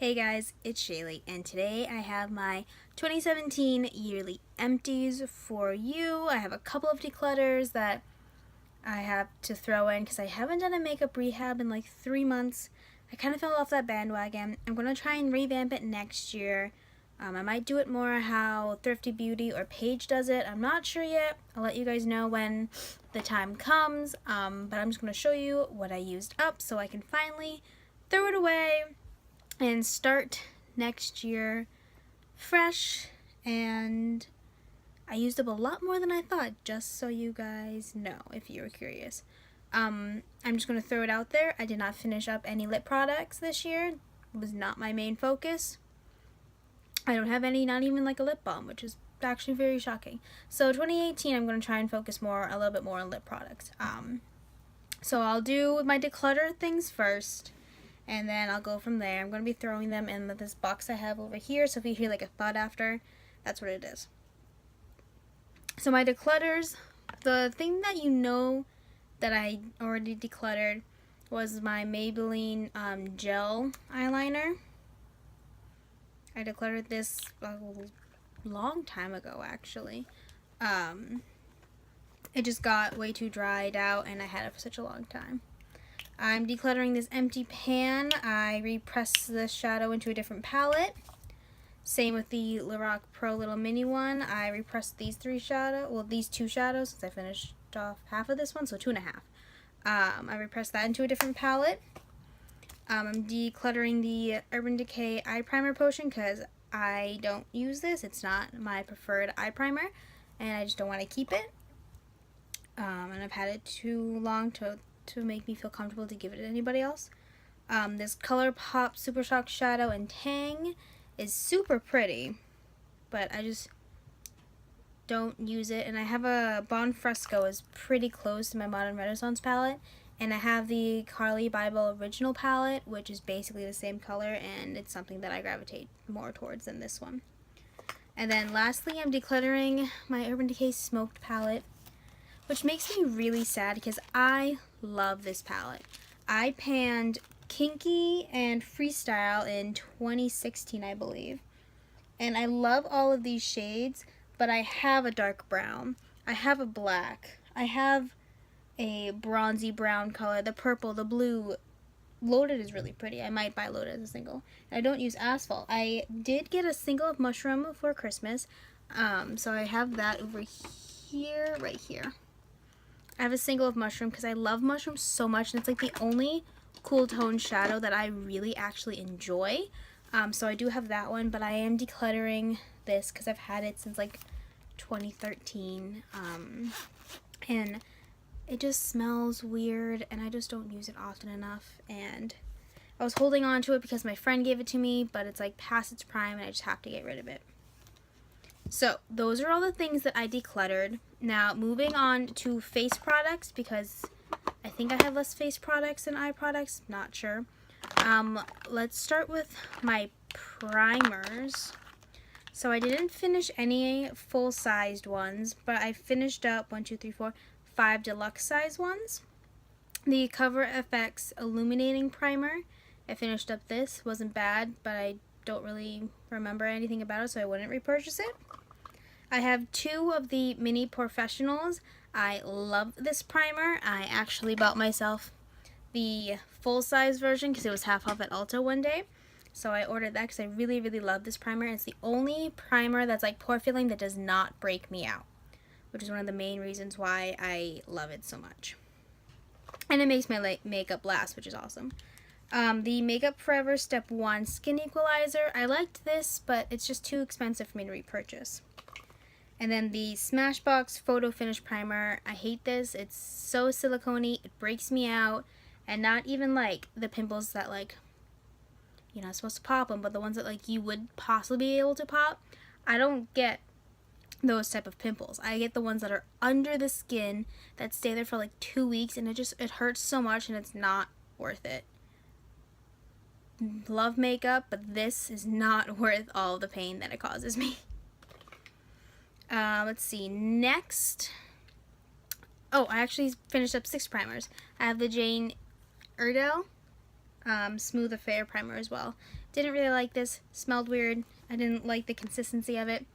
Hey guys, it's Shaylee, and today I have my 2017 yearly empties for you. I have a couple of declutters that I have to throw in because I haven't done a makeup rehab in like 3 months. I kind of fell off that bandwagon. I'm going to try and revamp it next year. I might do it more how Thrifty Beauty or Paige does it. I'm not sure yet. I'll let you guys know when the time comes, but I'm just going to show you what I used up so I can finally throw it away and start next year fresh. And I used up a lot more than I thought, just so you guys know if you're curious. I'm just going to throw it out there. I did not finish up any lip products this year. It was not my main focus. I don't have any, not even like a lip balm, which is actually very shocking. So 2018, I'm going to try and focus a little bit more on lip products. So I'll do my declutter things first, and then I'll go from there. I'm going to be throwing them in this box I have over here, so if you hear like a thud after, that's what it is. So my declutters, the thing that you know that I already decluttered was my Maybelline gel eyeliner. I decluttered this a long time ago, actually. It just got way too dried out, and I had it for such a long time. I'm decluttering this empty pan. I repressed the shadow into a different palette. Same with the Lorac Pro Little Mini one. I repressed these two shadows since I finished off half of this one, so 2.5. I repressed that into a different palette. I'm decluttering the Urban Decay eye primer potion because I don't use this. It's not my preferred eye primer, and I just don't want to keep it. And I've had it too long to make me feel comfortable to give it to anybody else. This ColourPop Super Shock Shadow in Tang is super pretty, but I just don't use it. And I have a Bon Fresco is pretty close to my Modern Renaissance palette, and I have the Carly Bible Original palette, which is basically the same color, and it's something that I gravitate more towards than this one. And then lastly, I'm decluttering my Urban Decay Smoked palette, which makes me really sad because I love this palette. I panned Kinky and Freestyle in 2016, I believe. And I love all of these shades, but I have a dark brown. I have a black. I have a bronzy brown color, the purple, the blue. Loaded is really pretty. I might buy Loaded as a single. I don't use Asphalt. I did get a single of Mushroom for Christmas, so I have that over here, right here. I have a single of Mushroom because I love Mushroom so much, and it's like the only cool tone shadow that I really actually enjoy. So I do have that one, but I am decluttering this because I've had it since like 2013, and it just smells weird, and I just don't use it often enough. And I was holding on to it because my friend gave it to me, but it's like past its prime, and I just have to get rid of it. So those are all the things that I decluttered. Now moving on to face products, because I think I have less face products than eye products, not sure. Let's start with my primers. So I didn't finish any full-sized ones, but I finished up 5 deluxe size ones. The Cover FX Illuminating Primer, I finished up this. Wasn't bad, but I don't really remember anything about it, so I wouldn't repurchase it. I have 2 of the Mini Professionals. I love this primer. I actually bought myself the full-size version because it was half off at Ulta one day. So I ordered that because I really, really love this primer. It's the only primer that's like pore filling that does not break me out, which is one of the main reasons why I love it so much. And it makes my makeup last, which is awesome. The Makeup Forever Step 1 Skin Equalizer. I liked this, but it's just too expensive for me to repurchase. And then the Smashbox Photo Finish Primer. I hate this. It's so silicone-y. It breaks me out. And not even like the pimples that like, you're not supposed to pop them, but the ones that like you would possibly be able to pop. I don't get those type of pimples. I get the ones that are under the skin that stay there for like 2 weeks, and it hurts so much, and it's not worth it. Love makeup, but this is not worth all the pain that it causes me. Let's see, next. Oh, I actually finished up 6 primers. I have the Jane Iredale Smooth Affair primer as well. Didn't really like this. Smelled weird. I didn't like the consistency of it.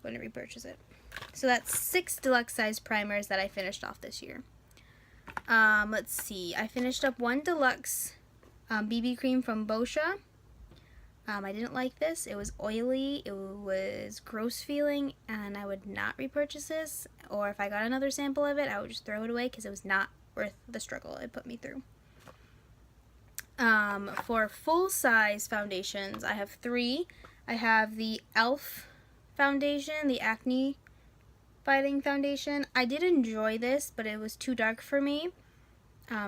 Wouldn't repurchase it. So that's 6 deluxe size primers that I finished off this year. Let's see. I finished up 1 deluxe BB cream from Boscia. I didn't like this. It was oily. It was gross feeling, and I would not repurchase this. Or if I got another sample of it, I would just throw it away because it was not worth the struggle it put me through. For full-size foundations, I have 3. I have the e.l.f. foundation, the acne fighting foundation. I did enjoy this, but it was too dark for me,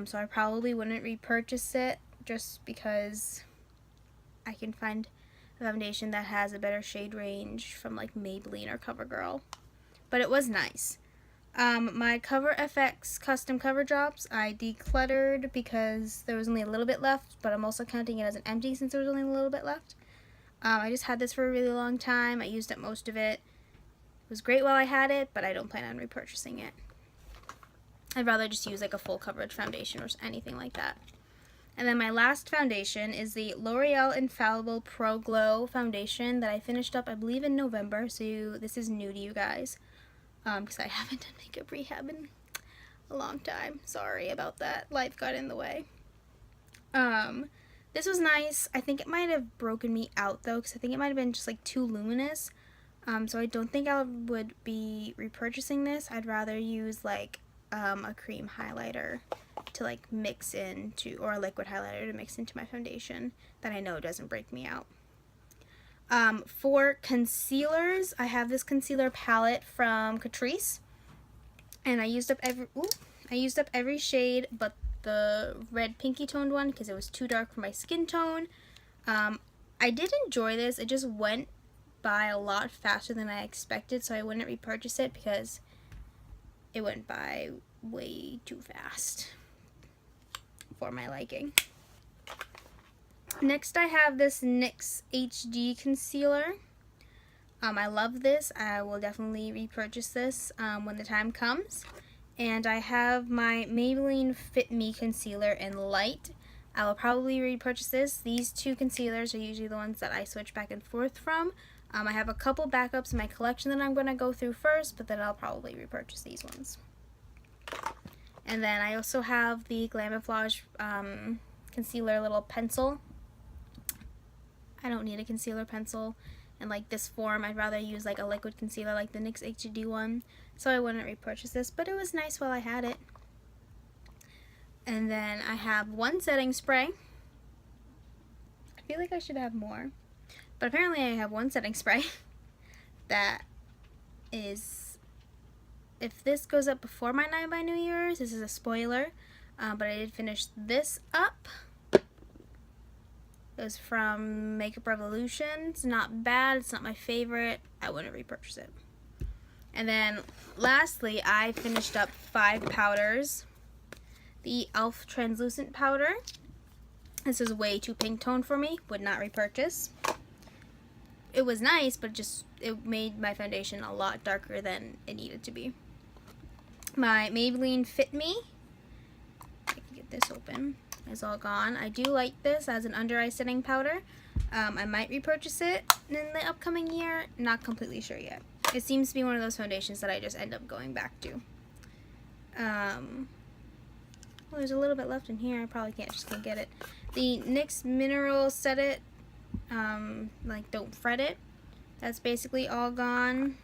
so I probably wouldn't repurchase it just because I can find a foundation that has a better shade range from like Maybelline or CoverGirl. But it was nice. My Cover FX custom cover drops, I decluttered because there was only a little bit left, but I'm also counting it as an empty since there was only a little bit left. I just had this for a really long time. I used up most of it. It was great while I had it, but I don't plan on repurchasing it. I'd rather just use like a full coverage foundation or anything like that. And then my last foundation is the L'Oreal Infallible Pro Glow foundation that I finished up, I believe, in November. So this is new to you guys. Because I haven't done makeup rehab in a long time. Sorry about that. Life got in the way. This was nice. I think it might have broken me out though, because I think it might have been just like too luminous. So I don't think I would be repurchasing this. I'd rather use like a cream highlighter to like mix into, or a liquid highlighter to mix into my foundation that I know doesn't break me out. For concealers, I have this concealer palette from Catrice, and I used up every shade but the red pinky toned one because it was too dark for my skin tone. I did enjoy this. It just went by a lot faster than I expected, so I wouldn't repurchase it because it went by way too fast for my liking. Next I have this NYX HD concealer. I love this. I will definitely repurchase this when the time comes. And I have my Maybelline Fit Me concealer in light. I will probably repurchase this. These 2 concealers are usually the ones that I switch back and forth from. I have a couple backups in my collection that I'm going to go through first, but then I'll probably repurchase these ones. And then I also have the Glamoflauge concealer little pencil. I don't need a concealer pencil in like this form. I'd rather use like a liquid concealer like the NYX HD one. So I wouldn't repurchase this, but it was nice while I had it. And then I have 1 setting spray. I feel like I should have more, but apparently I have 1 setting spray that is, if this goes up before my 9 by New Year's, this is a spoiler, but I did finish this up. It was from Makeup Revolution. It's not bad. It's not my favorite. I wouldn't repurchase it. And then lastly, I finished up 5 powders. The e.l.f. translucent powder. This is way too pink tone for me. Would not repurchase. It was nice, but it made my foundation a lot darker than it needed to be. My Maybelline Fit Me. I can get this open. It's all gone. I do like this as an under eye setting powder. I might repurchase it in the upcoming year. Not completely sure yet. It seems to be one of those foundations that I just end up going back to. Well, there's a little bit left in here. I probably can't get it. The NYX Mineral Set It, like Don't Fret It. That's basically all gone.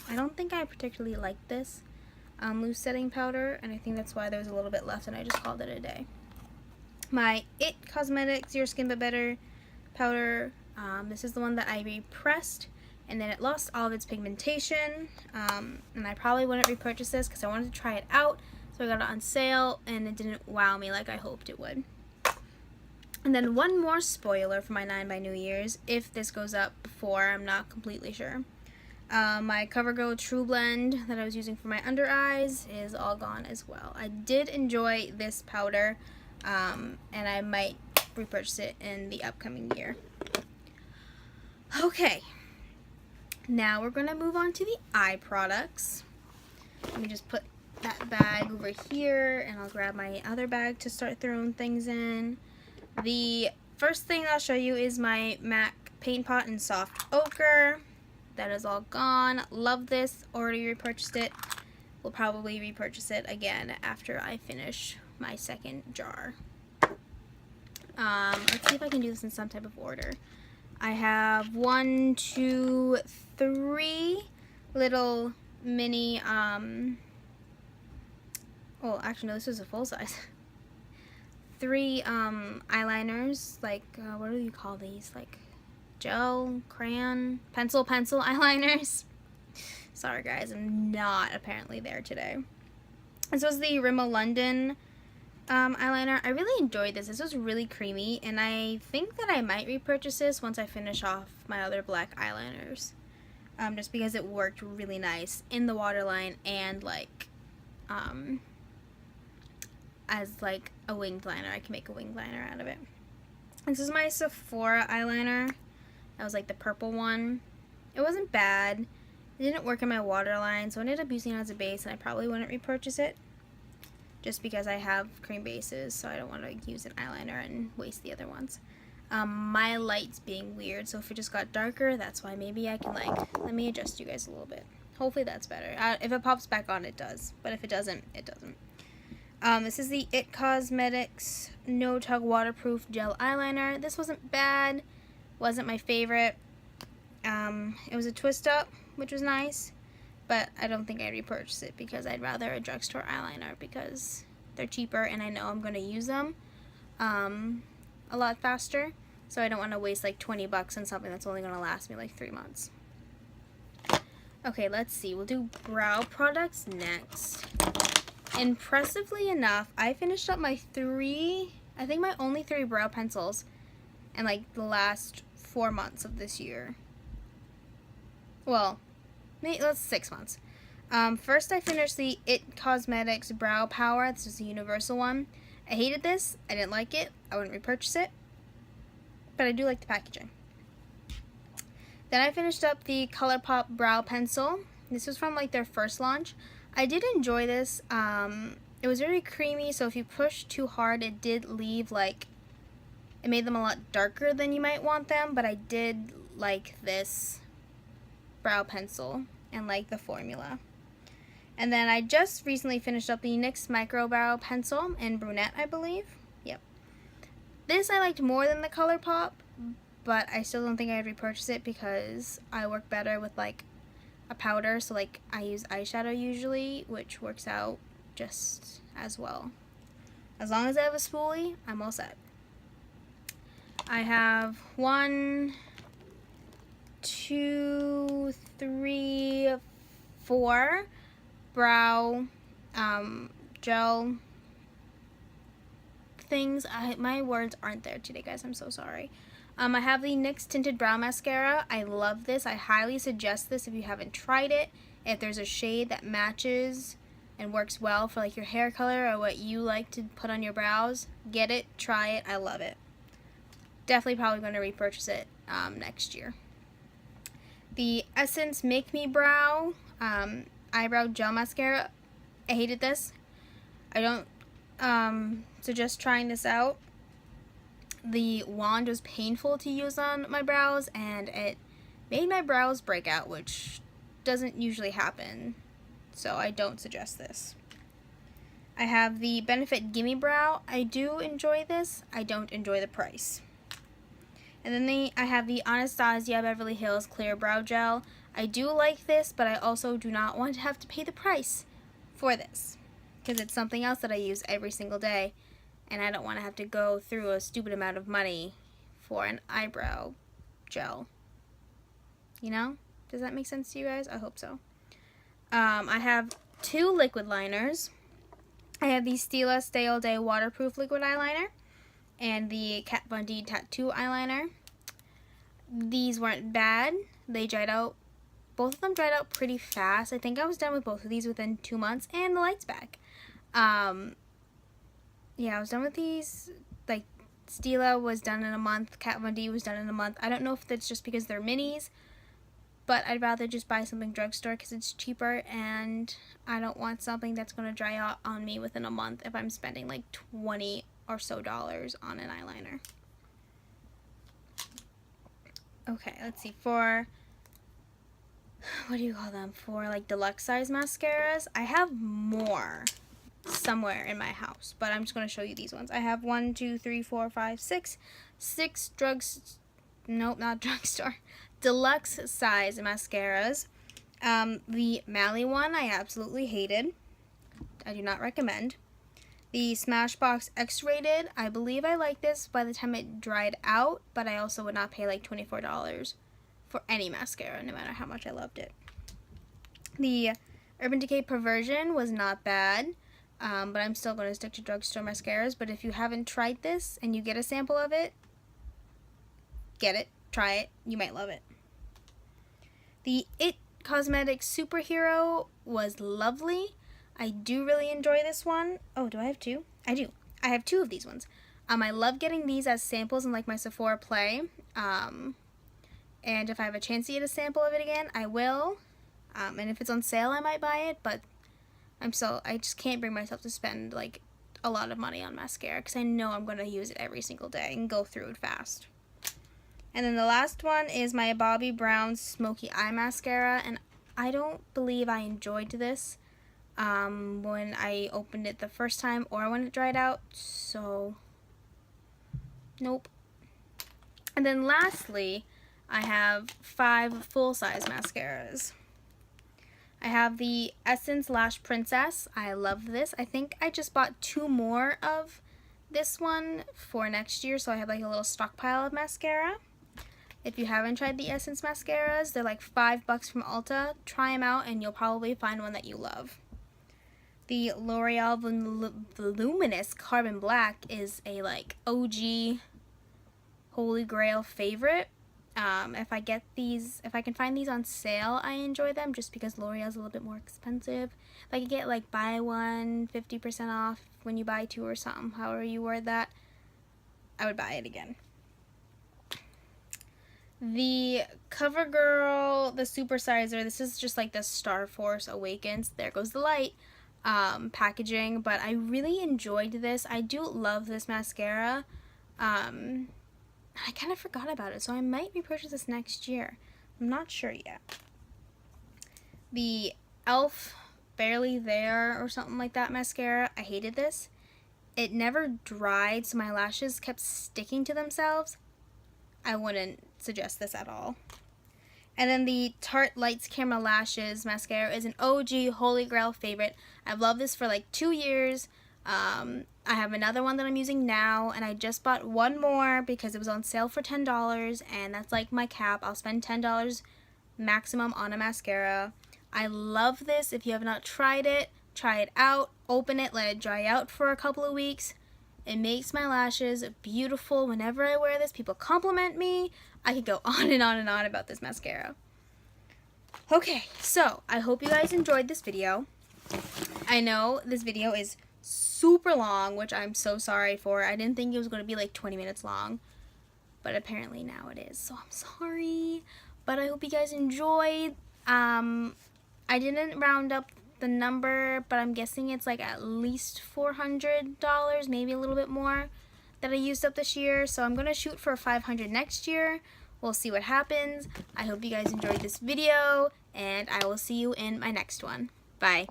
I don't think I particularly like this loose setting powder, and I think that's why there was a little bit left and I just called it a day. My IT Cosmetics Your Skin But Better powder. This is the one that I repressed, and then it lost all of its pigmentation. And I probably wouldn't repurchase this because I wanted to try it out. So I got it on sale, and it didn't wow me like I hoped it would. And then one more spoiler for my 9 by New Year's, if this goes up before, I'm not completely sure. My CoverGirl True Blend that I was using for my under eyes is all gone as well. I did enjoy this powder. And I might repurchase it in the upcoming year. Okay, now we're going to move on to the eye products. Let me just put that bag over here, and I'll grab my other bag to start throwing things in. The first thing I'll show you is my MAC paint pot in soft ochre. That is all gone. Love this. Already repurchased it. Will probably repurchase it again after I finish my second jar. Let's see if I can do this in some type of order. I have 1, 2, 3 little mini, well, actually, no, this is a full size. 3 eyeliners, like, what do you call these? Like, gel, crayon, pencil eyeliners. Sorry guys, I'm not apparently there today. This was the Rimmel London eyeliner. I really enjoyed this. This was really creamy, and I think that I might repurchase this once I finish off my other black eyeliners. Just because it worked really nice in the waterline and like as like a winged liner. I can make a winged liner out of it. This is my Sephora eyeliner. That was like the purple one. It wasn't bad. It didn't work in my waterline, so I ended up using it as a base, and I probably wouldn't repurchase it just because I have cream bases, so I don't want to use an eyeliner and waste the other ones. My light's being weird, so if it just got darker, that's why. Maybe I can, like, let me adjust you guys a little bit. Hopefully that's better. If it pops back on, it does, but if it doesn't, it doesn't. This is the It Cosmetics No Tug Waterproof Gel Eyeliner. This wasn't bad, wasn't my favorite. It was a twist up, which was nice, but I don't think I'd repurchase it because I'd rather a drugstore eyeliner because they're cheaper and I know I'm going to use them a lot faster, so I don't want to waste like 20 bucks on something that's only going to last me like 3 months. Okay, let's see. We'll do brow products next. Impressively enough, I finished up my my only 3 brow pencils in like the last 4 months of this year. Well, maybe that's 6 months. First I finished the It Cosmetics Brow Power. This is the universal one. I hated this. I didn't like it. I wouldn't repurchase it. But I do like the packaging. Then I finished up the ColourPop Brow Pencil. This was from like their first launch. I did enjoy this. It was very creamy, so if you pushed too hard, it did leave like, it made them a lot darker than you might want them, but I did like this brow pencil and like the formula. And then I just recently finished up the NYX Micro Brow Pencil in brunette, I believe. Yep. This I liked more than the ColourPop, but I still don't think I'd repurchase it because I work better with like a powder. So like I use eyeshadow usually, which works out just as well. As long as I have a spoolie, I'm all set. I have 1, 2, 3, 4 brow gel things. My words aren't there today, guys. I'm so sorry. I have the NYX Tinted Brow Mascara. I love this. I highly suggest this if you haven't tried it. If there's a shade that matches and works well for like your hair color or what you like to put on your brows, get it, try it. I love it. Definitely probably going to repurchase it next year. The Essence Make Me Brow Eyebrow Gel Mascara. I hated this. I don't suggest trying this out. The wand was painful to use on my brows, and it made my brows break out, which doesn't usually happen, so I don't suggest this. I have the Benefit Gimme Brow. I do enjoy this. I don't enjoy the price. And then I have the Anastasia Beverly Hills Clear Brow Gel. I do like this, but I also do not want to have to pay the price for this because it's something else that I use every single day, and I don't want to have to go through a stupid amount of money for an eyebrow gel. You know? Does that make sense to you guys? I hope so. I have 2 liquid liners. I have the Stila Stay All Day Waterproof Liquid Eyeliner and the Kat Von D Tattoo Eyeliner. These weren't bad. They dried out. Both of them dried out pretty fast. I think I was done with both of these within 2 months, and the light's back. Yeah, I was done with these. Like, Stila was done in a month. Kat Von D was done in a month. I don't know if that's just because they're minis, but I'd rather just buy something drugstore because it's cheaper, and I don't want something that's going to dry out on me within a month if I'm spending like $20 or so dollars on an eyeliner. Okay, let's see. For, what do you call them? For like deluxe size mascaras, I have more somewhere in my house, but I'm just going to show you these ones. I have 1, 2, 3, 4, 5, 6 nope, not drugstore, deluxe size mascaras. The Mally one I absolutely hated. I do not recommend. The Smashbox X-rated, I believe I like this by the time it dried out, but I also would not pay like $24 for any mascara, no matter how much I loved it. The Urban Decay Perversion was not bad, but I'm still going to stick to drugstore mascaras. But if you haven't tried this and you get a sample of it, get it, try it, you might love it. The It Cosmetics Superhero was lovely. I do really enjoy this one. Oh, do I have two? I do. I have two of these ones. I love getting these as samples in like my Sephora Play. And if I have a chance to get a sample of it again, I will. And if it's on sale, I might buy it. But I just can't bring myself to spend like a lot of money on mascara because I know I'm going to use it every single day and go through it fast. And then the last one is my Bobbi Brown Smoky Eye Mascara. And I don't believe I enjoyed this when I opened it the first time or when it dried out, so nope. And then lastly, I have 5 full-size mascaras. I have the Essence Lash Princess. I love this. I think I just bought 2 more of this one for next year, so I have like a little stockpile of mascara. If you haven't tried the Essence mascaras, they're like $5 from Ulta. Try them out and you'll probably find one that you love. The L'Oreal Voluminous Carbon Black is a like OG Holy Grail favorite. If I can find these on sale, I enjoy them just because L'Oreal's a little bit more expensive. If I could get like buy one, 50% off when you buy 2 or something, however you word that, I would buy it again. The CoverGirl, the Supersizer, this is just like the Star Force Awakens, there goes the light, packaging, but I really enjoyed this. I do love this mascara. I kind of forgot about it, so I might repurchase this next year. I'm not sure yet. The e.l.f. Barely There or something like that mascara, I hated this. It never dried, so my lashes kept sticking to themselves. I wouldn't suggest this at all. And then the Tarte Lights Camera Lashes mascara is an OG Holy Grail favorite. I've loved this for like 2 years. I have another one that I'm using now, and I just bought one more because it was on sale for $10, and that's like my cap. I'll spend $10 maximum on a mascara. I love this. If you have not tried it, try it out, open it, let it dry out for a couple of weeks. It makes my lashes beautiful. Whenever I wear this, people compliment me. I could go on and on and on about this mascara. Okay, so I hope you guys enjoyed this video. I know this video is super long, which I'm so sorry for. I didn't think it was going to be like 20 minutes long, but apparently now it is, so I'm sorry. But I hope you guys enjoyed. I didn't round up the number, but I'm guessing it's like at least $400, maybe a little bit more, that I used up this year. So I'm going to shoot for $500 next year. We'll see what happens. I hope you guys enjoyed this video, and I will see you in my next one. Bye.